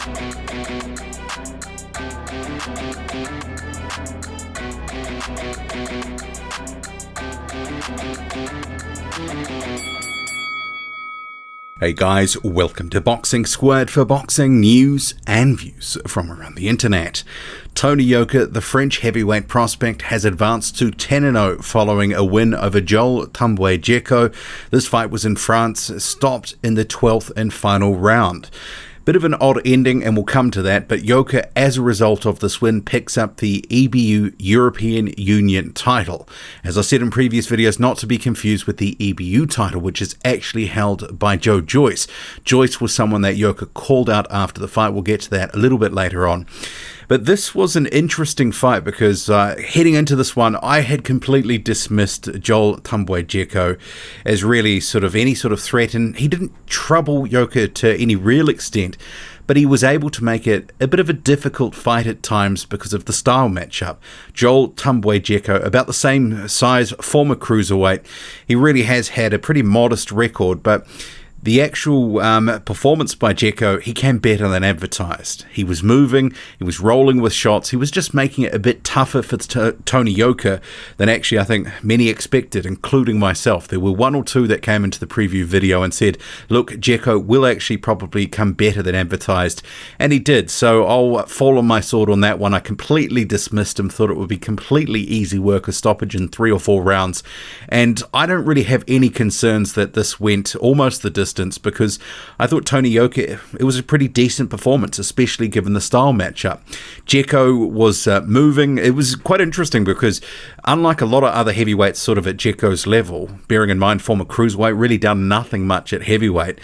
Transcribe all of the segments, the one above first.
Hey guys, welcome to Boxing Squared for boxing news and views from around the internet. Tony Yoka, the French heavyweight prospect, has advanced to 10-0 following a win over Joel Tambwe Djeko. This fight was in France, stopped in the 12th and final round. Bit of an odd ending, and we'll come to that, but Yoka, as a result of this win, picks up the EBU European Union title. As I said in previous videos, not to be confused with the EBU title, which is actually held by Joe Joyce. Joyce was someone that Yoka called out after the fight. We'll get to that a little bit later on. But this was an interesting fight because heading into this one, I had completely dismissed Joel Tambwe Djeko as really any sort of threat, and he didn't trouble Yoka to any real extent, but he was able to make it a bit of a difficult fight at times because of the style matchup. Joel Tambwe Djeko, about the same size, former cruiserweight. He really has had a pretty modest record, but the actual performance by Djeko, he came better than advertised. He was moving, he was rolling with shots, he was just making it a bit tougher for Tony Yoka than actually I think many expected, including myself. There were one or two that came into the preview video and said, look, Djeko will actually probably come better than advertised, and he did, so I'll fall on my sword on that one. I completely dismissed him, thought it would be completely easy work, a stoppage in 3 or 4 rounds, and I don't really have any concerns that this went almost the distance, because I thought Tony Yoka, it was a pretty decent performance, especially given the style matchup. Djeko was moving. It was quite interesting because unlike a lot of other heavyweights sort of at Djeko's level, bearing in mind former cruiserweight, really done nothing much at heavyweight,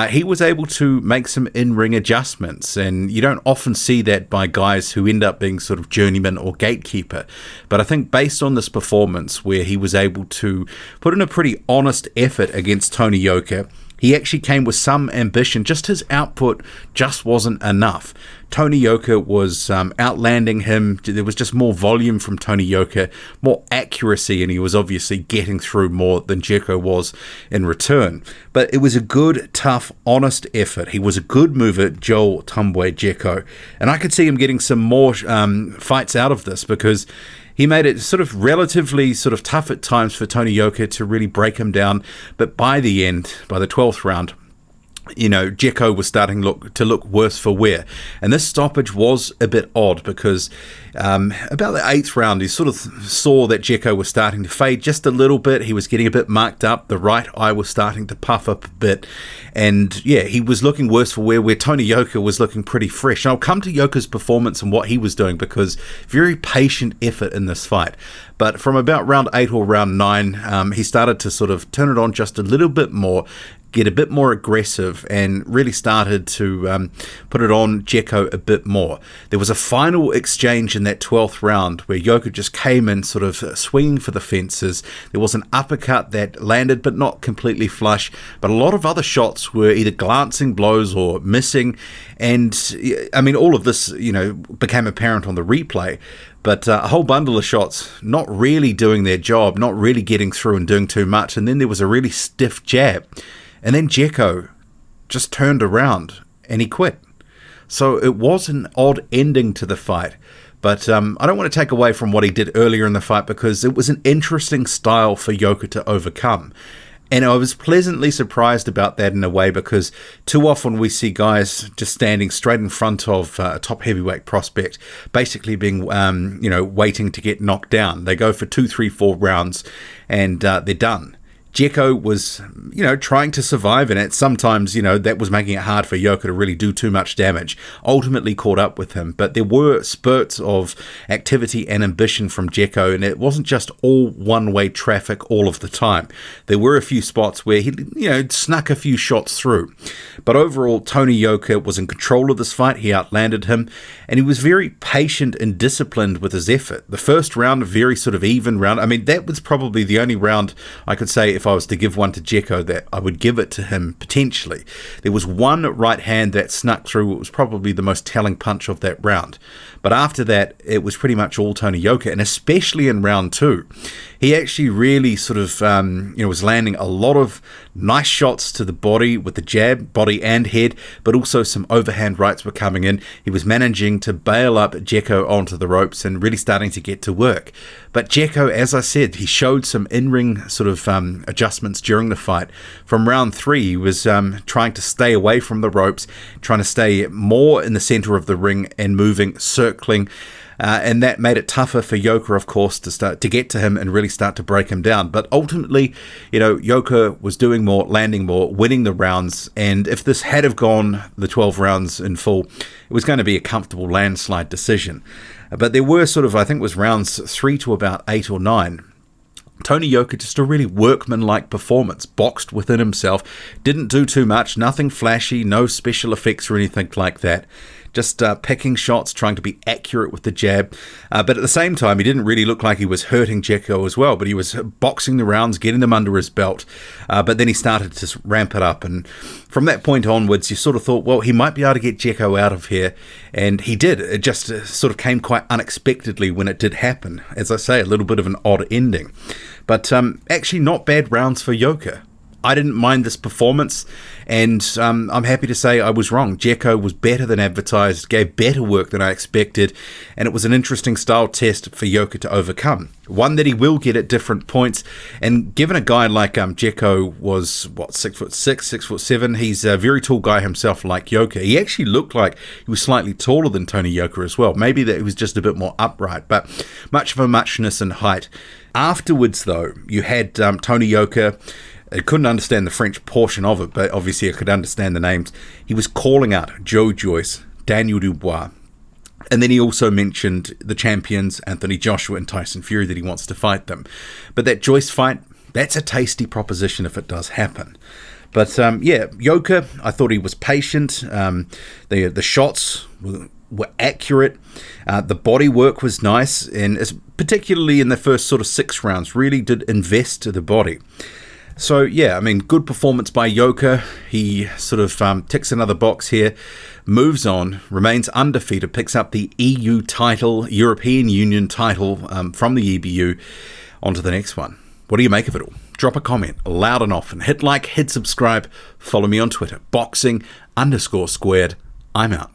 he was able to make some in-ring adjustments, and you don't often see that by guys who end up being sort of journeyman or gatekeeper. But I think based on this performance where he was able to put in a pretty honest effort against Tony Yoka, he actually came with some ambition. Just his output just wasn't enough. Tony Yoka was outlanding him. There was just more volume from Tony Yoka, more accuracy, and he was obviously getting through more than Djeko was in return. But it was a good, tough, honest effort. He was a good mover, Joel Tambwe Djeko, and I could see him getting some more fights out of this because he made it sort of relatively tough at times for Tony Yoka to really break him down. But by the end, by the 12th round, Djeko was starting to look worse for wear. And this stoppage was a bit odd because about the 8th round, he sort of saw that Djeko was starting to fade just a little bit. He was getting a bit marked up. The right eye was starting to puff up a bit. And yeah, he was looking worse for wear, where Tony Yoka was looking pretty fresh. And I'll come to Yoka's performance and what he was doing because very patient effort in this fight. But from about round 8 or round 9, he started to sort of turn it on just a little bit more, get a bit more aggressive, and really started to put it on Djeko a bit more. There was a final exchange in that 12th round where Yoka just came in sort of swinging for the fences. There was an uppercut that landed but not completely flush, but a lot of other shots were either glancing blows or missing, and I mean all of this became apparent on the replay. But a whole bundle of shots not really doing their job, not really getting through and doing too much. And then there was a really stiff jab. And then Djeko just turned around and he quit. So it was an odd ending to the fight. But I don't want to take away from what he did earlier in the fight because it was an interesting style for Yoka to overcome. And I was pleasantly surprised about that in a way because too often we see guys just standing straight in front of a top heavyweight prospect, basically being, waiting to get knocked down. They go for 2, 3, 4 rounds and they're done. Djeko was, trying to survive in it. Sometimes, that was making it hard for Yoka to really do too much damage. Ultimately caught up with him. But there were spurts of activity and ambition from Djeko, and it wasn't just all one-way traffic all of the time. There were a few spots where he, snuck a few shots through. But overall, Tony Yoka was in control of this fight. He outlanded him, and he was very patient and disciplined with his effort. The first round, a very sort of even round. I mean, that was probably the only round I could say, if I was to give one to Djeko, that I would give it to him potentially. There was one right hand that snuck through. It was probably the most telling punch of that round. But after that, it was pretty much all Tony Yoka, and especially in round 2. he actually really sort of, was landing a lot of nice shots to the body with the jab, body and head, but also some overhand rights were coming in. He was managing to bail up Djeko onto the ropes and really starting to get to work. But Djeko, as I said, he showed some in-ring sort of adjustments during the fight. From round 3, he was trying to stay away from the ropes, trying to stay more in the center of the ring and moving, circling. And that made it tougher for Yoka, of course, to get to him and really start to break him down. But ultimately, Yoka was doing more, landing more, winning the rounds. And if this had have gone the 12 rounds in full, it was going to be a comfortable landslide decision. But there were sort of, I think it was rounds 3 to about 8 or 9. Tony Yoka, just a really workman-like performance, boxed within himself, didn't do too much, nothing flashy, no special effects or anything like that. Just picking shots, trying to be accurate with the jab. But at the same time, he didn't really look like he was hurting Djeko as well, but he was boxing the rounds, getting them under his belt. But then he started to ramp it up. And from that point onwards, you sort of thought, well, he might be able to get Djeko out of here. And he did. It just sort of came quite unexpectedly when it did happen. As I say, a little bit of an odd ending. But actually not bad rounds for Yoka. I didn't mind this performance, and I'm happy to say I was wrong. Djeko was better than advertised, gave better work than I expected, and it was an interesting style test for Yoka to overcome. One that he will get at different points, and given a guy like Djeko was, 6'6", 6'7", he's a very tall guy himself like Yoka. He actually looked like he was slightly taller than Tony Yoka as well. Maybe that he was just a bit more upright, but much of a muchness in height. Afterwards, though, you had Tony Yoka. I couldn't understand the French portion of it, but obviously I could understand the names. He was calling out Joe Joyce, Daniel Dubois, and then he also mentioned the champions, Anthony Joshua and Tyson Fury, that he wants to fight them. But that Joyce fight, that's a tasty proposition if it does happen. But Yoka, I thought he was patient. The shots were accurate. The body work was nice, and particularly in the first sort of 6 rounds, really did invest to the body. So, yeah, I mean, good performance by Yoka. He sort of ticks another box here, moves on, remains undefeated, picks up the EU title, European Union title from the EBU. On to the next one. What do you make of it all? Drop a comment loud and often. Hit like, hit subscribe. Follow me on Twitter, boxing_squared. I'm out.